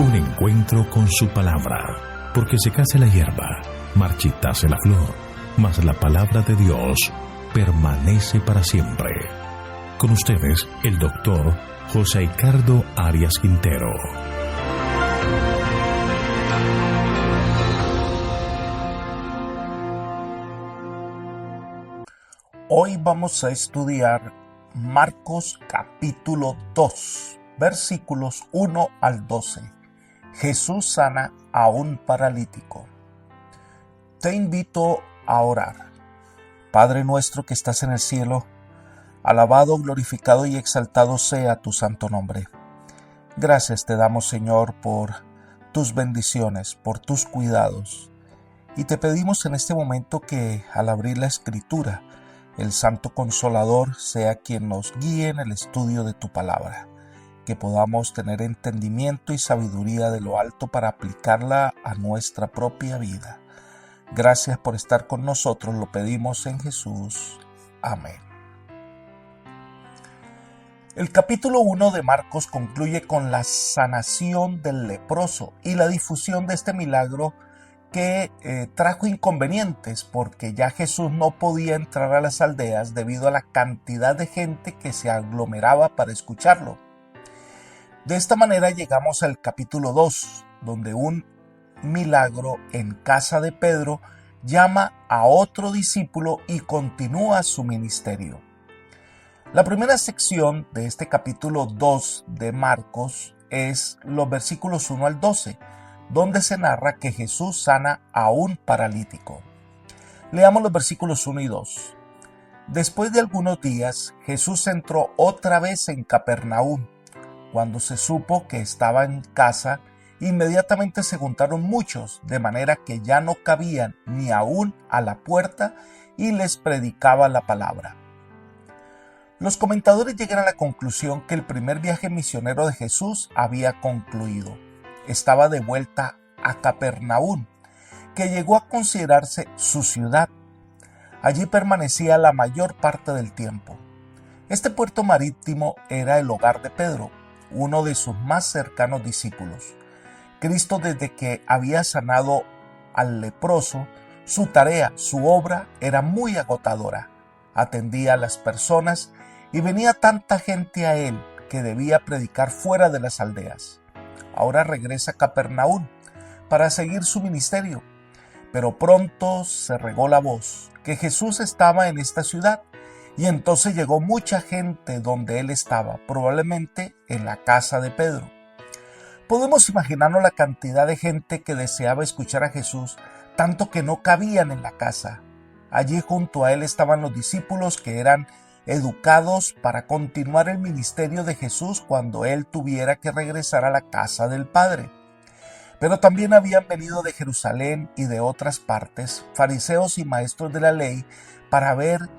Un encuentro con su palabra, porque secase la hierba, marchitase la flor, mas la palabra de Dios permanece para siempre. Con ustedes, el doctor José Ricardo Arias Quintero. Hoy vamos a estudiar Marcos capítulo 2, versículos 1 al 12. Jesús sana a un paralítico. Te invito a orar. Padre nuestro que estás en el cielo, alabado, glorificado y exaltado sea tu santo nombre. Gracias te damos, Señor, por tus bendiciones, por tus cuidados. Y te pedimos en este momento que al abrir la Escritura, el Santo Consolador sea quien nos guíe en el estudio de tu palabra, que podamos tener entendimiento y sabiduría de lo alto para aplicarla a nuestra propia vida. Gracias por estar con nosotros, lo pedimos en Jesús. Amén. El capítulo 1 de Marcos concluye con la sanación del leproso y la difusión de este milagro que trajo inconvenientes porque ya Jesús no podía entrar a las aldeas debido a la cantidad de gente que se aglomeraba para escucharlo. De esta manera llegamos al capítulo 2, donde un milagro en casa de Pedro llama a otro discípulo y continúa su ministerio. La primera sección de este capítulo 2 de Marcos es los versículos 1 al 12, donde se narra que Jesús sana a un paralítico. Leamos los versículos 1 y 2. Después de algunos días, Jesús entró otra vez en Capernaum. Cuando se supo que estaba en casa, inmediatamente se juntaron muchos, de manera que ya no cabían ni aún a la puerta, y les predicaba la palabra. Los comentadores llegan a la conclusión que el primer viaje misionero de Jesús había concluido. Estaba de vuelta a Capernaum, que llegó a considerarse su ciudad. Allí permanecía la mayor parte del tiempo. Este puerto marítimo era el hogar de Pedro, uno de sus más cercanos discípulos. Cristo, desde que había sanado al leproso, su tarea, su obra era muy agotadora. Atendía a las personas y venía tanta gente a él que debía predicar fuera de las aldeas. Ahora regresa a Capernaum para seguir su ministerio, pero pronto se regó la voz que Jesús estaba en esta ciudad, y entonces llegó mucha gente donde él estaba, probablemente en la casa de Pedro. Podemos imaginarnos la cantidad de gente que deseaba escuchar a Jesús, tanto que no cabían en la casa. Allí junto a él estaban los discípulos que eran educados para continuar el ministerio de Jesús cuando él tuviera que regresar a la casa del Padre. Pero también habían venido de Jerusalén y de otras partes fariseos y maestros de la ley para ver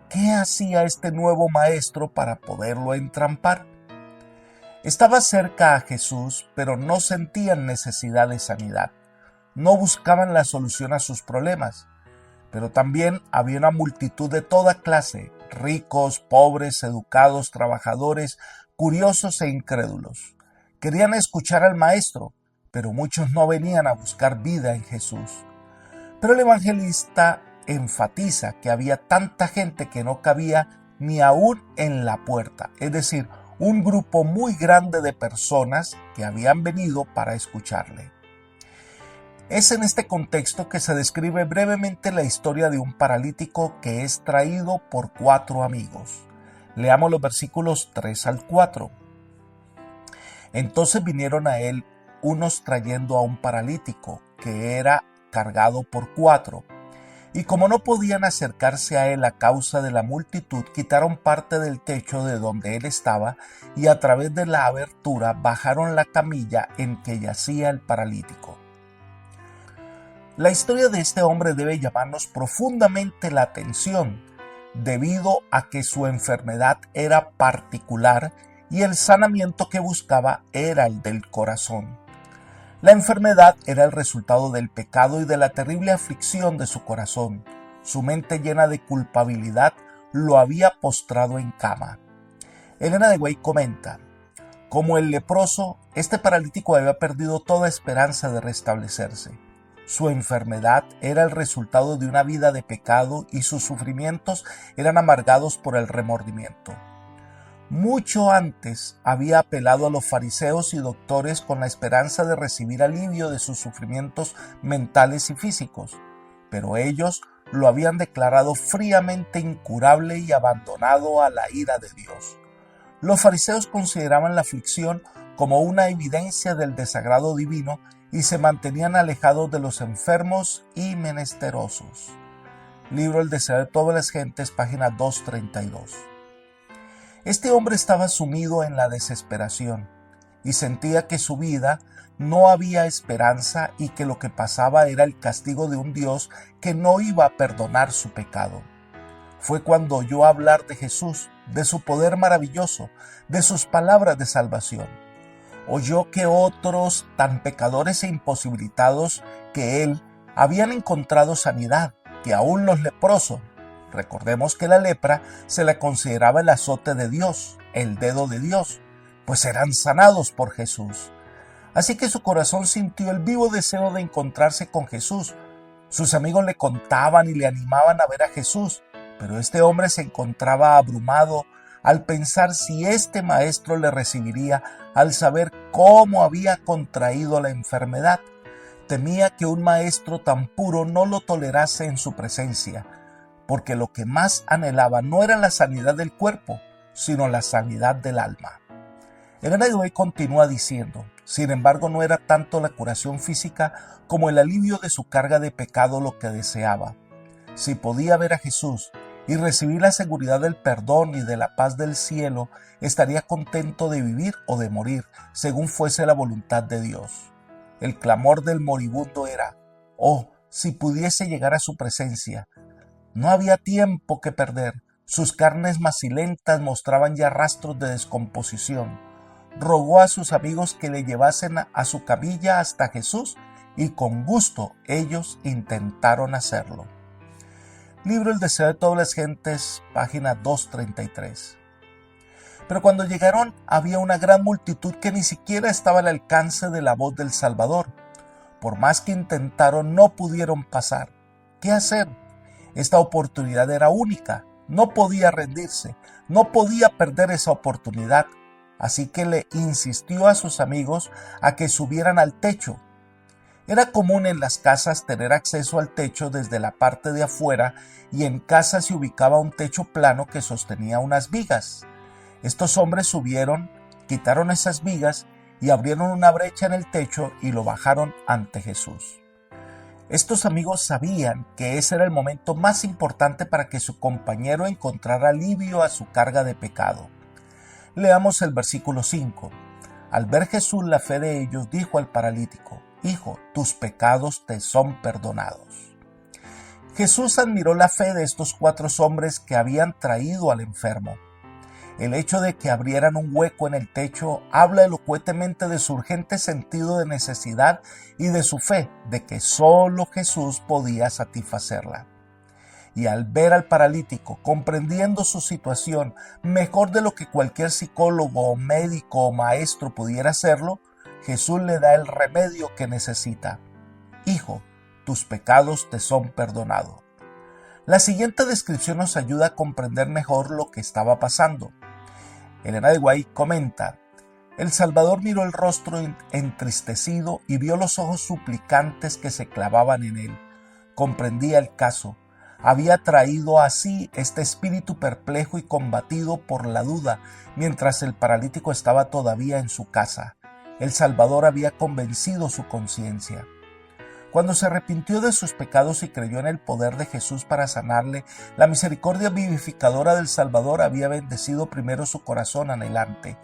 qué hacía este nuevo maestro para poderlo entrampar. Estaba cerca a Jesús, pero no sentían necesidad de sanidad. No buscaban la solución a sus problemas. Pero también había una multitud de toda clase, ricos, pobres, educados, trabajadores, curiosos e incrédulos. Querían escuchar al maestro, pero muchos no venían a buscar vida en Jesús. Pero el evangelista enfatiza que había tanta gente que no cabía ni aún en la puerta, es decir, un grupo muy grande de personas que habían venido para escucharle. Es en este contexto que se describe brevemente la historia de un paralítico que es traído por 4 amigos. Leamos los versículos 3 al 4. Entonces vinieron a él unos trayendo a un paralítico que era cargado por 4. Y como no podían acercarse a él a causa de la multitud, quitaron parte del techo de donde él estaba y a través de la abertura bajaron la camilla en que yacía el paralítico. La historia de este hombre debe llamarnos profundamente la atención, debido a que su enfermedad era particular y el sanamiento que buscaba era el del corazón. La enfermedad era el resultado del pecado y de la terrible aflicción de su corazón. Su mente llena de culpabilidad lo había postrado en cama. Elena de White comenta: Como el leproso, este paralítico había perdido toda esperanza de restablecerse. Su enfermedad era el resultado de una vida de pecado y sus sufrimientos eran amargados por el remordimiento. Mucho antes había apelado a los fariseos y doctores con la esperanza de recibir alivio de sus sufrimientos mentales y físicos, pero ellos lo habían declarado fríamente incurable y abandonado a la ira de Dios. Los fariseos consideraban la aflicción como una evidencia del desagrado divino y se mantenían alejados de los enfermos y menesterosos. Libro El deseo de todas las gentes, página 232. Este hombre estaba sumido en la desesperación y sentía que su vida no había esperanza y que lo que pasaba era el castigo de un Dios que no iba a perdonar su pecado. Fue cuando oyó hablar de Jesús, de su poder maravilloso, de sus palabras de salvación. Oyó que otros, tan pecadores e imposibilitados que él, habían encontrado sanidad, que aún los leprosos, recordemos que la lepra se le consideraba el azote de Dios, el dedo de Dios, pues eran sanados por Jesús. Así que su corazón sintió el vivo deseo de encontrarse con Jesús. Sus amigos le contaban y le animaban a ver a Jesús, pero este hombre se encontraba abrumado al pensar si este maestro le recibiría al saber cómo había contraído la enfermedad. Temía que un maestro tan puro no lo tolerase en su presencia, porque lo que más anhelaba no era la sanidad del cuerpo, sino la sanidad del alma. Elena de White continúa diciendo, sin embargo no era tanto la curación física como el alivio de su carga de pecado lo que deseaba. Si podía ver a Jesús y recibir la seguridad del perdón y de la paz del cielo, estaría contento de vivir o de morir, según fuese la voluntad de Dios. El clamor del moribundo era, oh, si pudiese llegar a su presencia. No había tiempo que perder, sus carnes macilentas mostraban ya rastros de descomposición. Rogó a sus amigos que le llevasen a su camilla hasta Jesús y con gusto ellos intentaron hacerlo. Libro El deseo de todas las gentes, página 233. Pero cuando llegaron había una gran multitud que ni siquiera estaba al alcance de la voz del Salvador. Por más que intentaron, no pudieron pasar. ¿Qué hacer? Esta oportunidad era única. No podía rendirse. No podía perder esa oportunidad. Así que le insistió a sus amigos a que subieran al techo. Era común en las casas tener acceso al techo desde la parte de afuera y en casa se ubicaba un techo plano que sostenía unas vigas. Estos hombres subieron, quitaron esas vigas y abrieron una brecha en el techo y lo bajaron ante Jesús. Estos amigos sabían que ese era el momento más importante para que su compañero encontrara alivio a su carga de pecado. Leamos el versículo 5. Al ver Jesús la fe de ellos, dijo al paralítico, Hijo, tus pecados te son perdonados. Jesús admiró la fe de estos 4 hombres que habían traído al enfermo. El hecho de que abrieran un hueco en el techo habla elocuentemente de su urgente sentido de necesidad y de su fe de que solo Jesús podía satisfacerla. Y al ver al paralítico, comprendiendo su situación mejor de lo que cualquier psicólogo, médico o maestro pudiera hacerlo, Jesús le da el remedio que necesita. Hijo, tus pecados te son perdonados. La siguiente descripción nos ayuda a comprender mejor lo que estaba pasando. Elena de White comenta, el Salvador miró el rostro entristecido y vio los ojos suplicantes que se clavaban en él. Comprendía el caso. Había traído así este espíritu perplejo y combatido por la duda, mientras el paralítico estaba todavía en su casa. El Salvador había convencido su conciencia. Cuando se arrepintió de sus pecados y creyó en el poder de Jesús para sanarle, la misericordia vivificadora del Salvador había bendecido primero su corazón anhelante.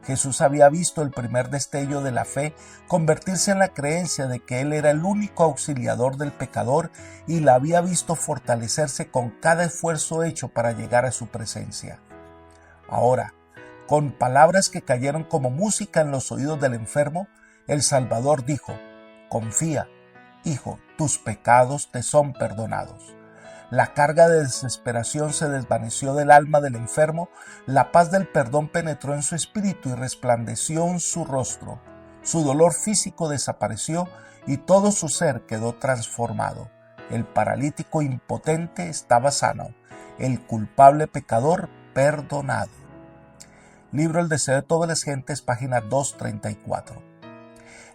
Jesús había visto el primer destello de la fe convertirse en la creencia de que Él era el único auxiliador del pecador y la había visto fortalecerse con cada esfuerzo hecho para llegar a su presencia. Ahora, con palabras que cayeron como música en los oídos del enfermo, el Salvador dijo, confía, hijo, tus pecados te son perdonados. La carga de desesperación se desvaneció del alma del enfermo, la paz del perdón penetró en su espíritu y resplandeció en su rostro. Su dolor físico desapareció y todo su ser quedó transformado. El paralítico impotente estaba sano, el culpable pecador perdonado. Libro El deseo de todas las gentes, página 234.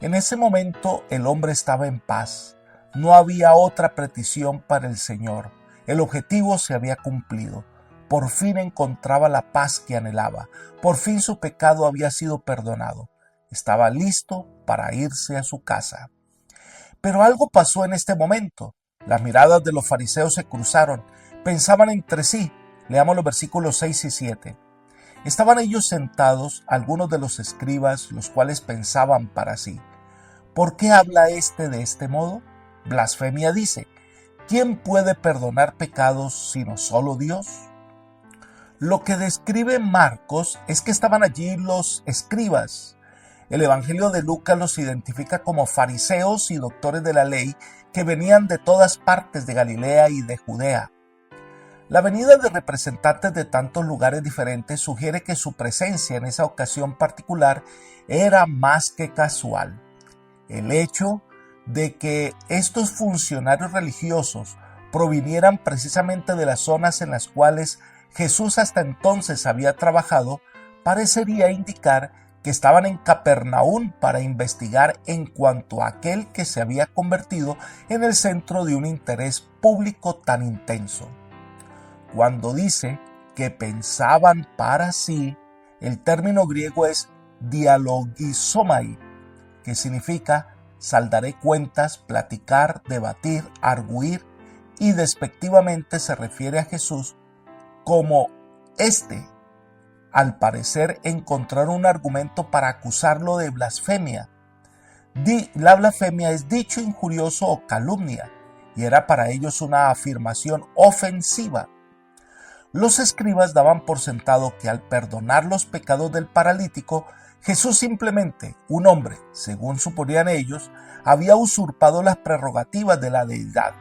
En ese momento el hombre estaba en paz. No había otra petición para el Señor. El objetivo se había cumplido. Por fin encontraba la paz que anhelaba. Por fin su pecado había sido perdonado. Estaba listo para irse a su casa. Pero algo pasó en este momento. Las miradas de los fariseos se cruzaron. Pensaban entre sí. Leamos los versículos 6 y 7. Estaban ellos sentados, algunos de los escribas, los cuales pensaban para sí: ¿por qué habla éste de este modo? Blasfemia dice. ¿Quién puede perdonar pecados sino solo Dios? Lo que describe Marcos es que estaban allí los escribas. El Evangelio de Lucas los identifica como fariseos y doctores de la ley que venían de todas partes de Galilea y de Judea. La venida de representantes de tantos lugares diferentes sugiere que su presencia en esa ocasión particular era más que casual. El hecho de que estos funcionarios religiosos provinieran precisamente de las zonas en las cuales Jesús hasta entonces había trabajado parecería indicar que estaban en Capernaum para investigar en cuanto a aquel que se había convertido en el centro de un interés público tan intenso. Cuando dice que pensaban para sí, el término griego es dialogizomai, que significa saldaré cuentas, platicar, debatir, arguir, y despectivamente se refiere a Jesús como al parecer encontraron un argumento para acusarlo de blasfemia. La blasfemia es dicho injurioso o calumnia, y era para ellos una afirmación ofensiva. Los escribas daban por sentado que al perdonar los pecados del paralítico, Jesús simplemente, un hombre, según suponían ellos, había usurpado las prerrogativas de la deidad,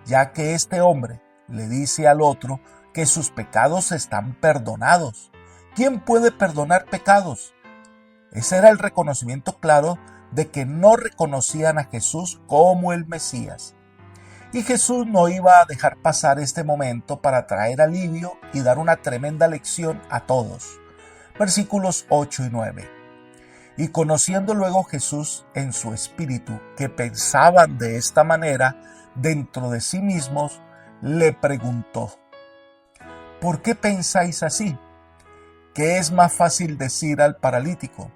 ya que este hombre le dice al otro que sus pecados están perdonados. ¿Quién puede perdonar pecados? Ese era el reconocimiento claro de que no reconocían a Jesús como el Mesías. Y Jesús no iba a dejar pasar este momento para traer alivio y dar una tremenda lección a todos. Versículos 8 y 9. Y conociendo luego Jesús en su espíritu que pensaban de esta manera dentro de sí mismos, le preguntó: ¿por qué pensáis así? ¿Qué es más fácil decir al paralítico: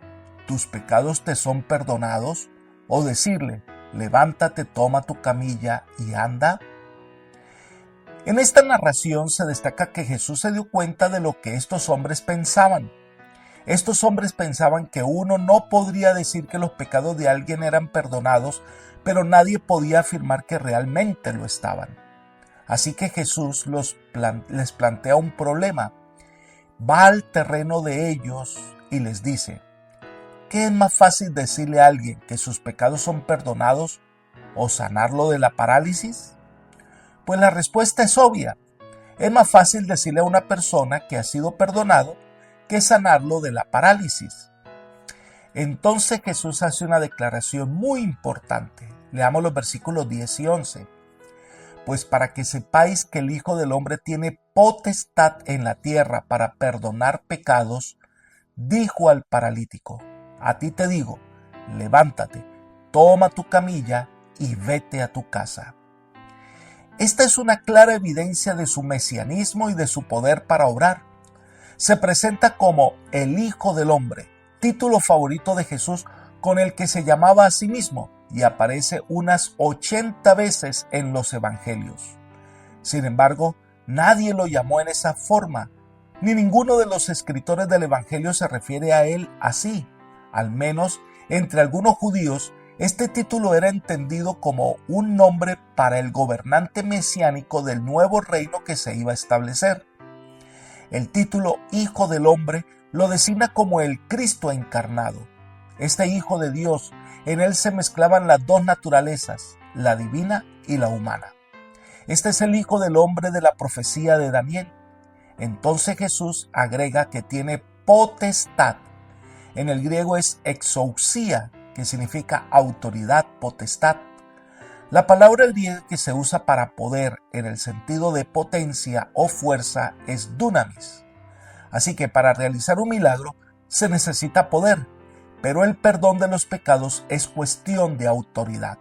tus pecados te son perdonados? ¿O decirle: levántate, toma tu camilla y anda? En esta narración se destaca que Jesús se dio cuenta de lo que estos hombres pensaban. Estos hombres pensaban que uno no podría decir que los pecados de alguien eran perdonados, pero nadie podía afirmar que realmente lo estaban. Así que Jesús les plantea un problema. Va al terreno de ellos y les dice: ¿qué es más fácil decirle a alguien que sus pecados son perdonados o sanarlo de la parálisis? Pues la respuesta es obvia. Es más fácil decirle a una persona que ha sido perdonado que sanarlo de la parálisis. Entonces Jesús hace una declaración muy importante. Leamos los versículos 10 y 11. Pues para que sepáis que el Hijo del Hombre tiene potestad en la tierra para perdonar pecados, dijo al paralítico: a ti te digo, levántate, toma tu camilla y vete a tu casa. Esta es una clara evidencia de su mesianismo y de su poder para obrar. Se presenta como el Hijo del Hombre, título favorito de Jesús con el que se llamaba a sí mismo, y aparece unas 80 veces en los evangelios. Sin embargo, nadie lo llamó en esa forma, ni ninguno de los escritores del evangelio se refiere a él así. Al menos entre algunos judíos, este título era entendido como un nombre para el gobernante mesiánico del nuevo reino que se iba a establecer. El título Hijo del Hombre lo designa como el Cristo encarnado. Este Hijo de Dios, en él se mezclaban las dos naturalezas, la divina y la humana. Este es el Hijo del Hombre de la profecía de Daniel. Entonces Jesús agrega que tiene potestad. En el griego es exousia, que significa autoridad, potestad. La palabra griega que se usa para poder en el sentido de potencia o fuerza es dunamis. Así que para realizar un milagro se necesita poder, pero el perdón de los pecados es cuestión de autoridad.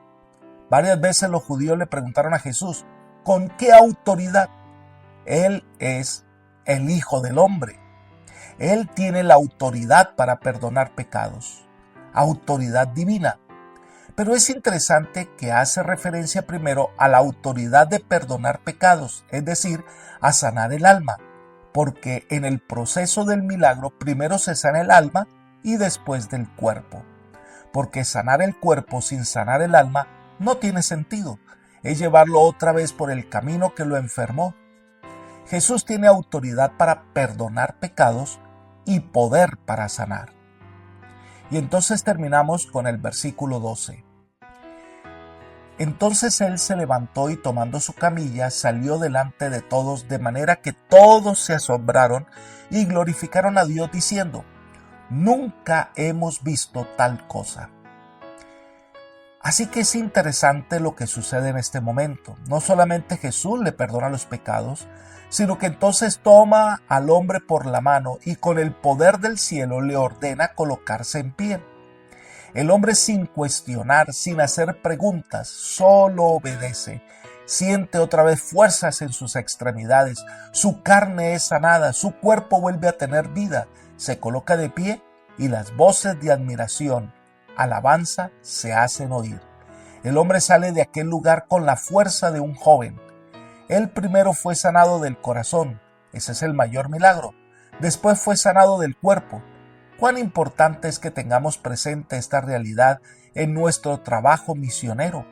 Varias veces los judíos le preguntaron a Jesús, ¿con qué autoridad? Él es el Hijo del Hombre. Él tiene la autoridad para perdonar pecados, autoridad divina. Pero es interesante que hace referencia primero a la autoridad de perdonar pecados, es decir, a sanar el alma, porque en el proceso del milagro primero se sana el alma y después del cuerpo. Porque sanar el cuerpo sin sanar el alma no tiene sentido, es llevarlo otra vez por el camino que lo enfermó. Jesús tiene autoridad para perdonar pecados y poder para sanar. Y entonces terminamos con el versículo 12. Entonces él se levantó y tomando su camilla salió delante de todos, de manera que todos se asombraron y glorificaron a Dios diciendo, nunca hemos visto tal cosa. Así que es interesante lo que sucede en este momento. No solamente Jesús le perdona los pecados, sino que entonces toma al hombre por la mano y con el poder del cielo le ordena colocarse en pie. El hombre sin cuestionar, sin hacer preguntas, solo obedece. Siente otra vez fuerzas en sus extremidades, su carne es sanada, su cuerpo vuelve a tener vida, se coloca de pie y las voces de admiración, alabanza se hacen oír. El hombre sale de aquel lugar con la fuerza de un joven. Él primero fue sanado del corazón, ese es el mayor milagro. Después fue sanado del cuerpo. Cuán importante es que tengamos presente esta realidad en nuestro trabajo misionero.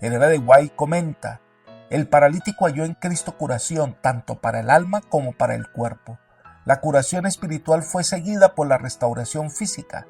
Elena de White comenta, el paralítico halló en Cristo curación tanto para el alma como para el cuerpo. La curación espiritual fue seguida por la restauración física.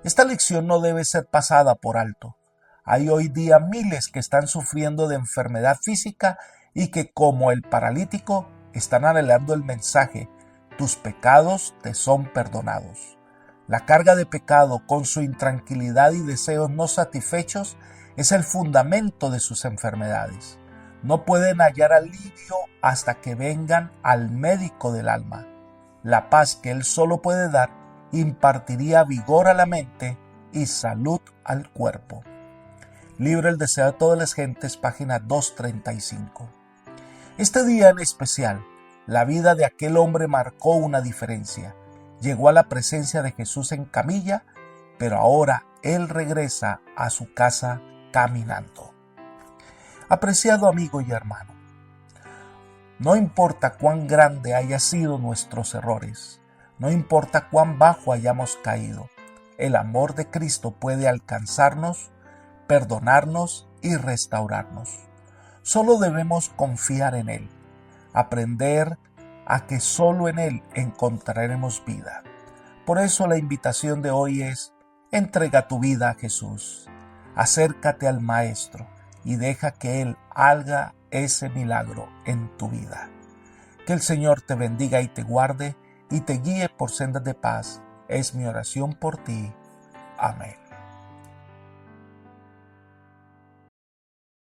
Esta lección no debe ser pasada por alto. Hay hoy día miles que están sufriendo de enfermedad física y que, como el paralítico, están anhelando el mensaje, tus pecados te son perdonados. La carga de pecado, con su intranquilidad y deseos no satisfechos, es el fundamento de sus enfermedades. No pueden hallar alivio hasta que vengan al médico del alma. La paz que él solo puede dar impartiría vigor a la mente y salud al cuerpo. Libro El deseo de todas las gentes, página 235. Este día en especial, la vida de aquel hombre marcó una diferencia. Llegó a la presencia de Jesús en camilla, pero ahora él regresa a su casa caminando. Apreciado amigo y hermano, no importa cuán grande hayan sido nuestros errores, no importa cuán bajo hayamos caído, el amor de Cristo puede alcanzarnos, perdonarnos y restaurarnos. Solo debemos confiar en Él, aprender a que solo en Él encontraremos vida. Por eso la invitación de hoy es, entrega tu vida a Jesús, acércate al Maestro y deja que Él haga ese milagro en tu vida. Que el Señor te bendiga y te guarde y te guíe por sendas de paz. Es mi oración por ti. Amén.